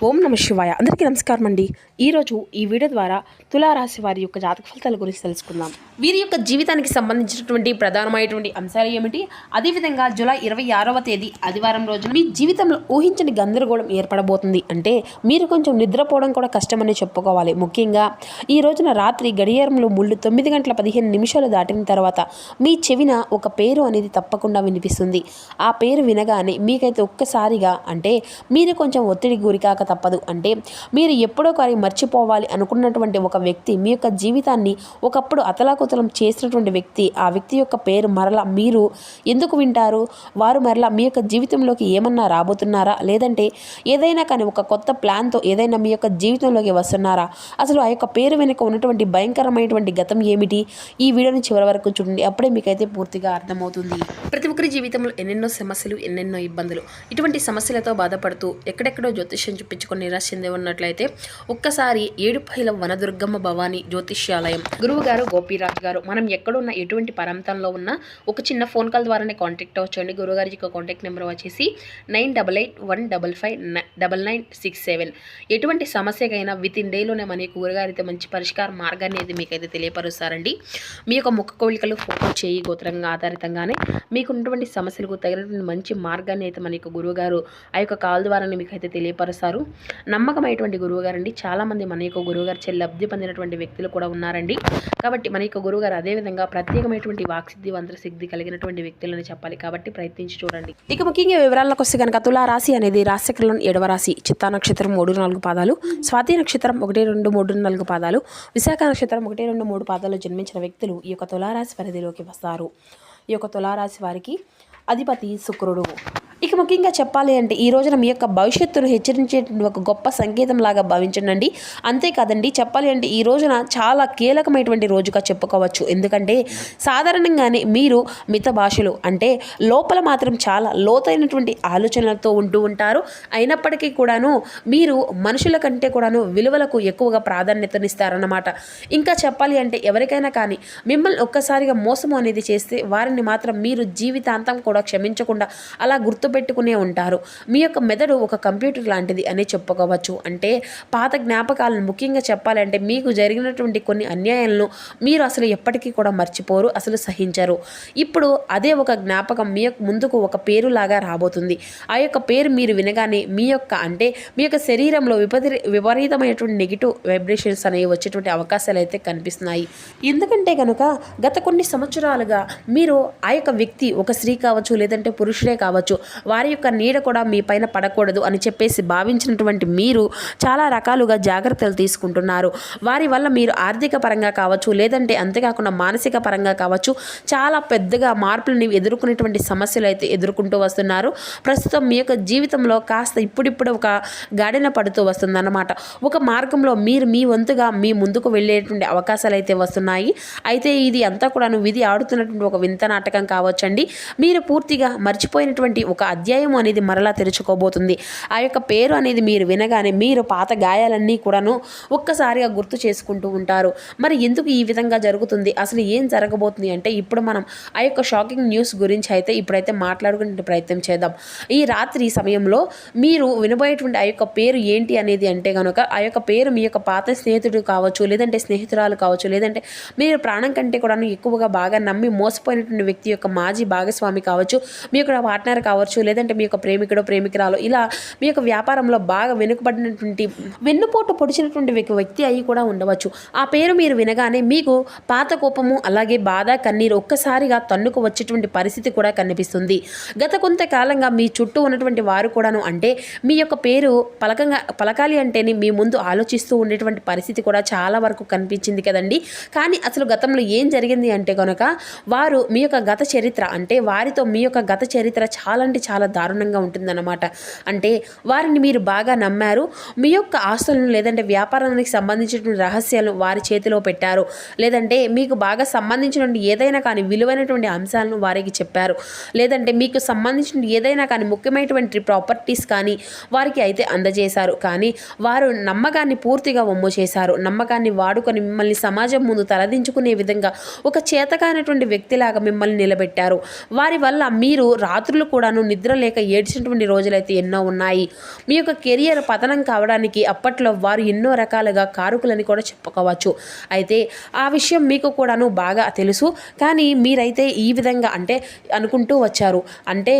ఓం నమ శివాయ. అందరికీ నమస్కారం అండి. ఈరోజు ఈ వీడియో ద్వారా తులారాశి వారి యొక్క జాతక ఫలితాల గురించి తెలుసుకుందాం. వీరి యొక్క జీవితానికి సంబంధించినటువంటి ప్రధానమైనటువంటి అంశాలు ఏమిటి, అదేవిధంగా జూలై 26వ తేదీ ఆదివారం రోజున మీ జీవితంలో ఊహించని గందరగోళం ఏర్పడబోతుంది. అంటే మీరు కొంచెం నిద్రపోవడం కూడా కష్టమని చెప్పుకోవాలి. ముఖ్యంగా ఈ రోజున రాత్రి గడియారంలో 9 గంటల 15 నిమిషాలు దాటిన తర్వాత మీ చెవిన ఒక పేరు అనేది తప్పకుండా వినిపిస్తుంది. ఆ పేరు వినగానే మీకైతే ఒక్కసారిగా అంటే మీరు కొంచెం ఒత్తిడి గురికాక తప్పదు. అంటే మీరు ఎప్పుడో కానీ మర్చిపోవాలి అనుకున్నటువంటి ఒక వ్యక్తి, మీ యొక్క జీవితాన్ని ఒకప్పుడు అతలాకుతలం చేసినటువంటి వ్యక్తి, ఆ వ్యక్తి యొక్క పేరు మరలా మీరు ఎందుకు వింటారు? వారు మరలా మీ యొక్క జీవితంలోకి ఏమన్నా రాబోతున్నారా, లేదంటే ఏదైనా కానీ ఒక కొత్త ప్లాన్తో ఏదైనా మీ యొక్క జీవితంలోకి వస్తున్నారా? అసలు ఆ యొక్క పేరు వెనుక ఉన్నటువంటి భయంకరమైనటువంటి గతం ఏమిటి? ఈ వీడియోని చివరి వరకు చూడండి, అప్పుడే మీకైతే పూర్తిగా అర్థమవుతుంది. ప్రతి ఒక్కరి జీవితంలో ఎన్నెన్నో సమస్యలు, ఎన్నెన్నో ఇబ్బందులు, ఇటువంటి సమస్యలతో బాధపడుతూ ఎక్కడెక్కడో జ్యోతిష్యం చూపించుకొని నిరాశ చెంది ఉన్నట్లయితే ఒక్కసారి ఏడుపైల వనదుర్గమ్మ భవానీ జ్యోతిష్యాలయం గురువుగారు గోపీరాజ్ గారు, మనం ఎక్కడున్న ఎటువంటి ప్రాంతంలో ఉన్నా ఒక చిన్న ఫోన్ కాల్ ద్వారానే కాంటాక్ట్ అవ్వచ్చండి. గురువుగారి యొక్క కాంటాక్ట్ నెంబర్ వచ్చేసి 9881559967. ఎటువంటి సమస్యకైనా విత్ ఇన్ డేలోనే మన గురుగారితో మంచి పరిష్కార మార్గాన్ని అయితే మీకైతే తెలియపరుస్తారండి. మీ యొక్క ముఖ కవళికలు, ఫోటో, చేయి గోత్రంగా ఆధారితంగానే మీకు ఉన్నటువంటి సమస్యలకు తగినటువంటి మంచి మార్గాన్ని అయితే మన యొక్క గురువుగారు ఆ యొక్క కాల్ ద్వారానే మీకైతే తెలియపరుస్తారు. నమ్మకమైనటువంటి గురువుగారండి. చాలామంది మన యొక్క గురువుగారు లబ్ధి పొందినటువంటి వ్యక్తులు కూడా ఉన్నారండి. కాబట్టి మన యొక్క గురువుగారు అదేవిధంగా ప్రత్యేకమైనటువంటి వాక్సిద్ధి, మంత్రసిద్ధి కలిగినటువంటి వ్యక్తులని చెప్పాలి. కాబట్టి ప్రయత్నించి చూడండి. ఇక ముఖ్యంగా వివరాలకు వస్తే కనుక తులారాశి అనేది రాశిచక్రంలోని 7వ రాశి. చిత్తా నక్షత్రం 3-4 పాదాలు, స్వాతి నక్షత్రం 1-2-3-4 పాదాలు, విశాఖ నక్షత్రం 1-2-3 పాదాలు జన్మించిన వ్యక్తులు ఈ యొక్క తులారాశి పరిధిలోకి వస్తారు. ఈ యొక్క తులారాశి వారికి అధిపతి శుక్రుడు. ఇక ముఖ్యంగా చెప్పాలి అంటే ఈ రోజున మీ యొక్క భవిష్యత్తును హెచ్చరించేటువంటి ఒక గొప్ప సంకేతం లాగా భావించండి. అంతేకాదండి, చెప్పాలి అంటే ఈ రోజున చాలా కీలకమైనటువంటి రోజుగా చెప్పుకోవచ్చు. ఎందుకంటే సాధారణంగానే మీరు మిత భాషలు అంటే లోపల మాత్రం చాలా లోతైనటువంటి ఆలోచనలతో ఉంటూ ఉంటారు. అయినప్పటికీ కూడాను మీరు మనుషుల కంటే కూడాను విలువలకు ఎక్కువగా ప్రాధాన్యతనిస్తారన్నమాట. ఇంకా చెప్పాలి అంటే ఎవరికైనా కానీ మిమ్మల్ని ఒక్కసారిగా మోసము అనేది చేస్తే వారిని మాత్రం మీరు జీవితాంతం కూడా క్షమించకుండా అలా గుర్తుపెట్టుకునే ఉంటారు. మీ యొక్క మెదడు ఒక కంప్యూటర్ లాంటిది అనే చెప్పుకోవచ్చు. అంటే పాత జ్ఞాపకాలను, ముఖ్యంగా చెప్పాలంటే మీకు జరిగినటువంటి కొన్ని అన్యాయాలను మీరు అసలు ఎప్పటికీ కూడా మర్చిపోరు, అసలు సహించరు. ఇప్పుడు అదే ఒక జ్ఞాపకం మీ యొక్క ముందుకు ఒక పేరులాగా రాబోతుంది. ఆ యొక్క పేరు మీరు వినగానే మీ యొక్క శరీరంలో విపరీతమైనటువంటి నెగిటివ్ వైబ్రేషన్స్ అనేవి వచ్చేటువంటి అవకాశాలు అయితే కనిపిస్తున్నాయి. ఎందుకంటే కనుక గత కొన్ని సంవత్సరాలుగా మీరు ఆ యొక్క వ్యక్తి ఒక స్త్రీ కావచ్చు, లేదంటే పురుషుడే కావచ్చు, వారి యొక్క నీడ కూడా మీ పైన పడకూడదు అని చెప్పేసి భావించినటువంటి మీరు చాలా రకాలుగా జాగ్రత్తలు తీసుకుంటున్నారు. వారి వల్ల మీరు ఆర్థిక పరంగా కావచ్చు, లేదంటే అంతేకాకుండా మానసిక పరంగా కావచ్చు, చాలా పెద్దగా మార్పులను ఎదుర్కొనేటువంటి సమస్యలు అయితే ఎదుర్కొంటూ వస్తున్నారు. ప్రస్తుతం మీ యొక్క జీవితంలో కాస్త ఇప్పుడిప్పుడు ఒక గాడిన పడుతూ వస్తుందన్నమాట. ఒక మార్గంలో మీరు మీ వంతుగా మీ ముందుకు వెళ్ళేటువంటి అవకాశాలు అయితే వస్తున్నాయి. అయితే ఇది అంతా కూడాను విధి ఆడుతున్నటువంటి ఒక వింత నాటకం కావచ్చండి. మీరు పూర్తిగా మర్చిపోయినటువంటి ఒక అధ్యాయం అనేది మరలా తెరుచుకోబోతుంది. ఆ యొక్క పేరు అనేది మీరు వినగానే మీరు పాత గాయాలన్నీ కూడాను ఒక్కసారిగా గుర్తు చేసుకుంటూ ఉంటారు. మరి ఎందుకు ఈ విధంగా జరుగుతుంది, అసలు ఏం జరగబోతుంది అంటే ఇప్పుడు మనం ఆ యొక్క షాకింగ్ న్యూస్ గురించి అయితే ఇప్పుడైతే మాట్లాడుకునే ప్రయత్నం చేద్దాం. ఈ రాత్రి సమయంలో మీరు వినబోయేటువంటి ఆ యొక్క పేరు ఏంటి అనేది అంటే కనుక ఆ యొక్క పేరు మీ యొక్క పాత స్నేహితుడు కావచ్చు, లేదంటే స్నేహితురాలు కావచ్చు, లేదంటే మీరు ప్రాణం కంటే కూడా ఎక్కువగా బాగా నమ్మి మోసపోయినటువంటి వ్యక్తి యొక్క మాజీ భాగస్వామి కావచ్చు, మీ యొక్క పార్ట్నర్ కావచ్చు, లేదంటే మీ యొక్క ప్రేమికుడో ప్రేమికురాలు, ఇలా మీ యొక్క వ్యాపారంలో బాగా వెనుకబడినటువంటి వెన్నుపోటు పొడిచినటువంటి వ్యక్తి అయి కూడా ఉండవచ్చు. ఆ పేరు మీరు వినగానే మీకు పాత కోపము, అలాగే బాధ, కన్నీరు ఒక్కసారిగా తన్నుకు వచ్చేటువంటి పరిస్థితి కూడా కనిపిస్తుంది. గత కొంతకాలంగా మీ చుట్టూ ఉన్నటువంటి వారు కూడాను అంటే మీ యొక్క పేరు పలకాలి అంటేనే మీ ముందు ఆలోచిస్తూ ఉండేటువంటి పరిస్థితి కూడా చాలా వరకు కనిపించింది కదండి. కానీ అసలు గతంలో ఏం జరిగింది అంటే కనుక వారు మీ యొక్క గత చరిత్ర అంటే వారితో మీ యొక్క గత చరిత్ర చాలా అంటే చాలా దారుణంగా ఉంటుందన్నమాట. అంటే వారిని మీరు బాగా నమ్మారు, మీ యొక్క ఆస్తులను లేదంటే వ్యాపారానికి సంబంధించినటువంటి రహస్యాలను వారి చేతిలో పెట్టారు, లేదంటే మీకు బాగా సంబంధించినటువంటి ఏదైనా కానీ విలువైనటువంటి అంశాలను వారికి చెప్పారు, లేదంటే మీకు సంబంధించిన ఏదైనా కానీ ముఖ్యమైనటువంటి ప్రాపర్టీస్ కానీ వారికి అయితే అందజేశారు. కానీ వారు నమ్మకాన్ని పూర్తిగా వమ్ము చేశారు. నమ్మకాన్ని వాడుకొని మిమ్మల్ని సమాజం ముందు తలదించుకునే విధంగా ఒక చేతకానటువంటి వ్యక్తిలాగా మిమ్మల్ని నిలబెట్టారు. వారి వల్ల మీరు రాత్రులు కూడాను నిద్ర లేక ఏడ్చినటువంటి రోజులైతే ఎన్నో ఉన్నాయి. మీ యొక్క కెరియర్ పతనం కావడానికి అప్పట్లో వారు ఎన్నో రకాలుగా కారకులని కూడా చెప్పుకోవచ్చు. అయితే ఆ విషయం మీకు కూడాను బాగా తెలుసు. కానీ మీరైతే ఈ విధంగా అంటే అనుకుంటూ వచ్చారు. అంటే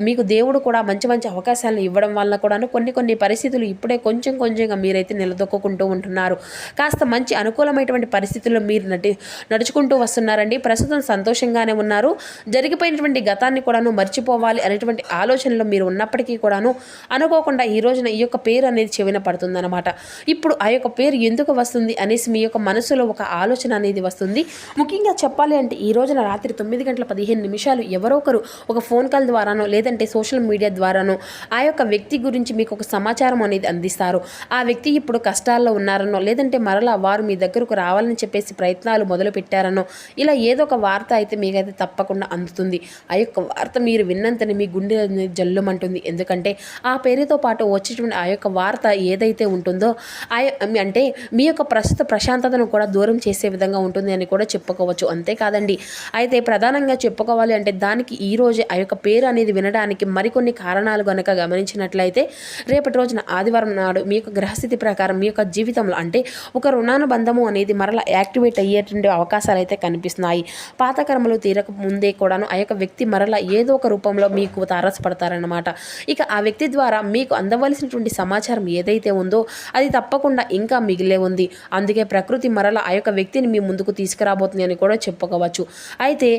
మీకు దేవుడు కూడా మంచి మంచి అవకాశాలను ఇవ్వడం వల్ల కూడాను కొన్ని పరిస్థితులు ఇప్పుడే కొంచెంగా మీరైతే నిలదొక్కుంటూ ఉంటున్నారు. కాస్త మంచి అనుకూలమైనటువంటి పరిస్థితుల్లో మీరు నడుచుకుంటూ వస్తున్నారండి. ప్రస్తుతం సంతోషంగానే ఉన్నారు. జరిగిపోయినటువంటి గతాన్ని కూడాను మర్చిపోవాలి అనేటువంటి ఆలోచనలో మీరు ఉన్నప్పటికీ కూడాను అనుకోకుండా ఈ రోజున ఈ యొక్క పేరు అనేది చెవిన పడుతుందన్నమాట. ఇప్పుడు ఆ యొక్క పేరు ఎందుకు వస్తుంది అనేసి మీ యొక్క మనసులో ఒక ఆలోచన అనేది వస్తుంది. ముఖ్యంగా చెప్పాలి అంటే ఈ రోజున రాత్రి 9:15 ఎవరో ఒకరు ఒక ఫోన్ కాల్ ద్వారానో లేదంటే సోషల్ మీడియా ద్వారానో ఆ యొక్క వ్యక్తి గురించి మీకు ఒక సమాచారం అనేది అందిస్తారు. ఆ వ్యక్తి ఇప్పుడు కష్టాల్లో ఉన్నారనో లేదంటే మరలా వారు మీ దగ్గరకు రావాలని చెప్పేసి ప్రయత్నాలు మొదలు పెట్టారనో ఇలా ఏదో ఒక వార్త అయితే మీకైతే తప్పకుండా అందుతుంది. ఆ యొక్క వార్త మీరు విన్నంతనే మీ గుండె జల్లుమంటుంది. ఎందుకంటే ఆ పేరుతో పాటు వచ్చేటువంటి ఆ యొక్క వార్త ఏదైతే ఉంటుందో అంటే మీ యొక్క ప్రస్తుత ప్రశాంతతను కూడా దూరం చేసే విధంగా ఉంటుంది అని కూడా చెప్పుకోవచ్చు. అంతేకాదండి, అయితే ప్రధానంగా చెప్పుకోవాలి అంటే దానికి ఈ రోజే ఆ యొక్క పేరు అనేది వినడానికి మరికొన్ని కారణాలు కనుక గమనించినట్లయితే రేపటి రోజున ఆదివారం నాడు మీ యొక్క గ్రహస్థితి ప్రకారం మీ యొక్క జీవితంలో అంటే ఒక రుణానుబంధము అనేది మరలా యాక్టివేట్ అయ్యేటువంటి అవకాశాలు అయితే కనిపిస్తున్నాయి. పాత కర్మలు తీరక ముందే కూడాను ఆ యొక్క వ్యక్తి మరలా ఏదో ఒక రూపంలో మీకు తారసపడతారన్నమాట. ఇక ఆ వ్యక్తి ద్వారా మీకు అందవలసినటువంటి సమాచారం ఏదైతే ఉందో అది తప్పకుండా ఇంకా మిగిలే ఉంది. అందుకే ప్రకృతి మరలా ఆ యొక్క వ్యక్తిని మీ ముందుకు తీసుకురాబోతుంది అని కూడా చెప్పుకోవచ్చు. అయితే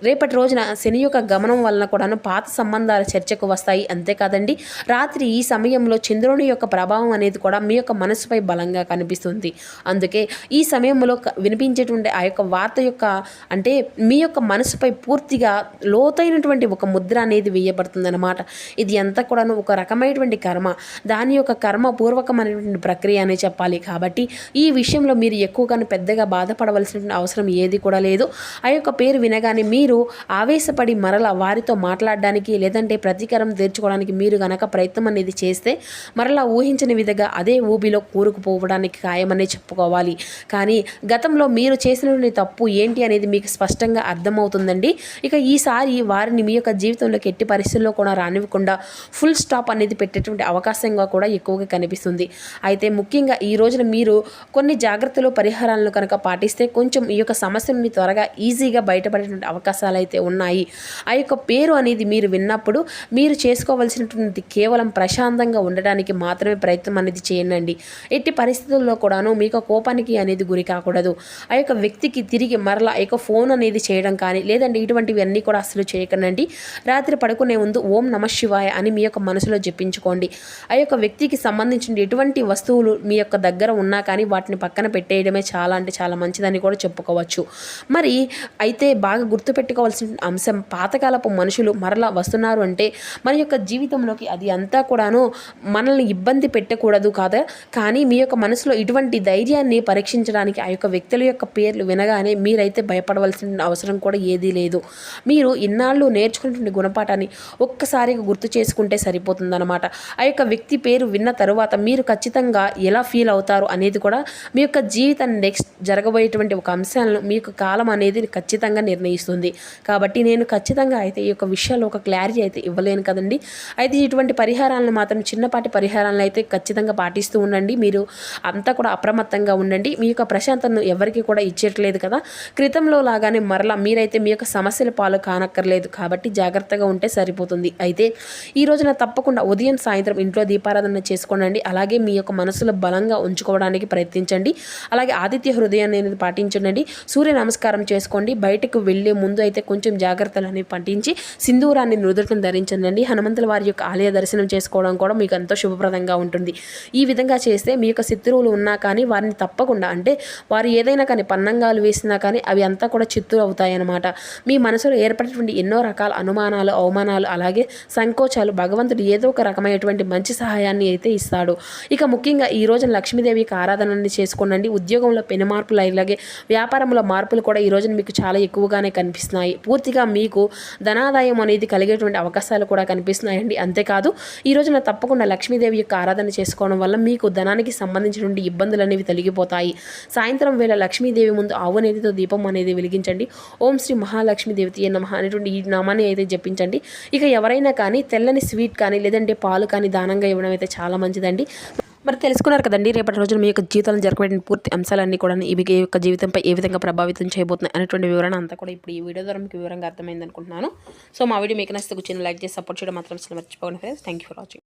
రేపటి రోజున శని యొక్క గమనం వలన కూడాను పాత సంబంధాలు చర్చకు వస్తాయి. అంతేకాదండి, రాత్రి ఈ సమయంలో చంద్రుని యొక్క ప్రభావం అనేది కూడా మీ యొక్క మనసుపై బలంగా కనిపిస్తుంది. అందుకే ఈ సమయంలో వినిపించేటువంటి ఆ యొక్క వార్త యొక్క అంటే మీ యొక్క మనసుపై పూర్తిగా లోతైనటువంటి ఒక ముద్ర అనేది వేయబడుతుంది అన్నమాట. ఇది అంతా కూడాను ఒక రకమైనటువంటి కర్మ, దాని యొక్క కర్మ పూర్వకమైనటువంటి ప్రక్రియ అనే చెప్పాలి. కాబట్టి ఈ విషయంలో మీరు ఎక్కువగానే పెద్దగా బాధపడవలసిన అవసరం ఏది కూడా లేదు. ఆ యొక్క పేరు వినగానే మీరు ఆవేశపడి మరలా వారితో మాట్లాడడానికి లేదంటే ప్రతీకారం తీర్చుకోవడానికి మీరు గనక ప్రయత్నం అనేది చేస్తే మరలా ఊహించని విధంగా అదే ఊబిలో కూరుకుపోవడానికి ఖాయమనే చెప్పుకోవాలి. కానీ గతంలో మీరు చేసినటువంటి తప్పు ఏంటి అనేది మీకు స్పష్టంగా అర్థమవుతుందండి. ఇక ఈసారి వారిని మీ యొక్క జీవితంలోకి ఎట్టి పరిస్థితుల్లో కూడా రానివ్వకుండా ఫుల్ స్టాప్ అనేది పెట్టేటువంటి అవకాశంగా కూడా ఎక్కువగా కనిపిస్తుంది. అయితే ముఖ్యంగా ఈ రోజున మీరు కొన్ని జాగ్రత్తలు పరిహారాలను కనుక పాటిస్తే కొంచెం ఈ యొక్క సమస్య నుండి త్వరగా ఈజీగా బయటపడేటువంటి అవకాశాలు అయితే ఉన్నాయి. ఆ యొక్క పేరు అనేది మీరు విన్నప్పుడు మీరు చేసుకోవాల్సినటువంటి కేవలం ప్రశాంతంగా ఉండడానికి మాత్రమే ప్రయత్నం అనేది చేయండి. ఎట్టి పరిస్థితుల్లో కూడాను మీకు కోపానికి అనేది గురి కాకూడదు. ఆ యొక్క వ్యక్తికి తిరిగి మరలా ఆ యొక్క ఫోన్ అనేది చేయడం కానీ లేదంటే ఇటువంటివి అన్నీ కూడా అసలు చేయకండి. రాత్రి పడుకునే ముందు ఓం నమః శివాయ అని మీ యొక్క మనసులో జపించుకోండి. ఆ యొక్క వ్యక్తికి సంబంధించిన ఎటువంటి వస్తువులు మీ యొక్క దగ్గర ఉన్నా కానీ వాటిని పక్కన పెట్టేయడమే చాలా అంటే చాలా మంచిదని కూడా చెప్పుకోవచ్చు. మరి అయితే బాగా గుర్తుపెట్టుకోవాల్సిన అంశం, పాతకాలపు మనుషులు మరలా వస్తున్నారు అంటే మన యొక్క జీవితంలోకి అది అంతా కూడాను మనల్ని ఇబ్బంది పెట్టకూడదు కదా. కానీ మీ యొక్క మనసులో ఇటువంటి ధైర్యాన్ని పరీక్షించడానికి ఆ యొక్క వ్యక్తుల యొక్క పేర్లు వినగానే మీరైతే భయపడవలసిన అవసరం కూడా ఏదీ లేదు. మీరు ఇన్నాళ్ళు నేర్చుకున్నటువంటి గుణపాఠాన్ని ఒక్కసారిగా గుర్తు చేసుకుంటే సరిపోతుందన్నమాట. ఆ యొక్క వ్యక్తి పేరు విన్న తరువాత మీరు ఖచ్చితంగా ఎలా ఫీల్ అవుతారు అనేది కూడా మీ యొక్క జీవితాన్ని నెక్స్ట్ జరగబోయేటువంటి ఒక అంశాలను మీ యొక్క కాలం అనేది ఖచ్చితంగా నిర్ణయిస్తుంది. కాబట్టి నేను ఖచ్చితంగా అయితే ఈ యొక్క విషయాల్లో ఒక క్లారిటీ అయితే ఇవ్వలేను కదండి. అయితే ఇటువంటి పరిహారాలను మాత్రం చిన్నపాటి పరిహారాలను అయితే ఖచ్చితంగా పాటిస్తూ ఉండండి. మీరు అంతా కూడా అప్రమత్తంగా ఉండండి. మీ యొక్క ప్రశాంతతను ఎవరికి కూడా ఇచ్చేట్లేదు కదా. క్రితంలో లాగానే మరలా మీరైతే మీ యొక్క సమస్యల పాలు కానక్కర్లేదు. కాబట్టి జాగ్రత్తగా ఉంటే సరిపోతుంది. అయితే ఈ రోజున తప్పకుండా ఉదయం సాయంత్రం ఇంట్లో దీపారాధన చేసుకోండి. అలాగే మీ యొక్క మనసులో బలంగా ఉంచుకోవడానికి ప్రయత్నించండి. అలాగే ఆదిత్య హృదయాన్ని అనేది పాటించండి. సూర్య నమస్కారం చేసుకోండి. బయటకు వెళ్ళే ముందు అయితే కొంచెం జాగ్రత్తలు అనేవి పాటించి సింధూరాన్ని నుదుటను ధరించండి. హనుమంతుల వారి యొక్క ఆలయ దర్శనం చేసుకోవడం కూడా మీకు ఎంతో శుభప్రదంగా ఉంటుంది. ఈ విధంగా చేస్తే మీ యొక్క శత్రువులు ఉన్నా కానీ వారిని తప్పకుండా అంటే వారు ఏదైనా కానీ పన్నంగాలు వేసినా కానీ అవి అంతా కూడా చిత్తు అవుతాయన్నమాట. మీ మనసులో ఏర్పడేటువంటి ఎన్నో రకాల అనుమానాలు, అవమానాలు, అలాగే సంకోచాలు భగవంతుడు ఏదో ఒక రకమైనటువంటి మంచి సహాయాన్ని అయితే ఇస్తాడు. ఇక ముఖ్యంగా ఈ రోజున లక్ష్మీదేవికి ఆరాధనని చేసుకోండి. ఉద్యోగంలో పెను మార్పులు, అలాగే వ్యాపారంలో మార్పులు కూడా ఈ రోజున మీకు చాలా ఎక్కువగానే కనిపిస్తున్నాయి. పూర్తిగా మీకు ధనాదాయం అనేది కలిగేటువంటి అవకాశాలు కూడా కనిపిస్తున్నాయండి. అంతేకాదు ఈ రోజున తప్పకుండా లక్ష్మీదేవి యొక్క ఆరాధన చేసుకోవడం వల్ల మీకు ధనానికి సంబంధించినటువంటి ఇబ్బందులు అనేవి తొలగిపోతాయి. సాయంత్రం వేళ లక్ష్మీదేవి ముందు ఆవు నేతితో దీపం అనేది వెలిగించండి. ఓం శ్రీ మహాలక్ష్మీదేవియే నమః అనేటువంటి ఈ నామాన్ని అయితే జపించండి. ఇక ఎవరైనా కానీ తెల్లని స్వీట్ కానీ లేదంటే పాలు కానీ దానంగా ఇవ్వడం అయితే చాలా మంచిదండి. మరి తెలుసుకున్నారు కదండి, రేపటి రోజున మీ యొక్క జీవితంలో జరగబడిన పూర్తి అంశాలన్నీ కూడా ఇవి ఈ యొక్క జీవితంపై ఏ విధంగా ప్రభావితం చేయబోతున్నాయి అనేటువంటి వివరణ అంతా కూడా ఇప్పుడు ఈ వీడియో ద్వారా మీకు వివరంగా అర్థమైంది అనుకుంటున్నాను. సో మా వీడియో మీకు నచ్చితే చిన్న లైక్ చేసి సపోర్ట్ చేయడం మాత్రం అసలు మర్చిపోకండి friends. Thank you for watching.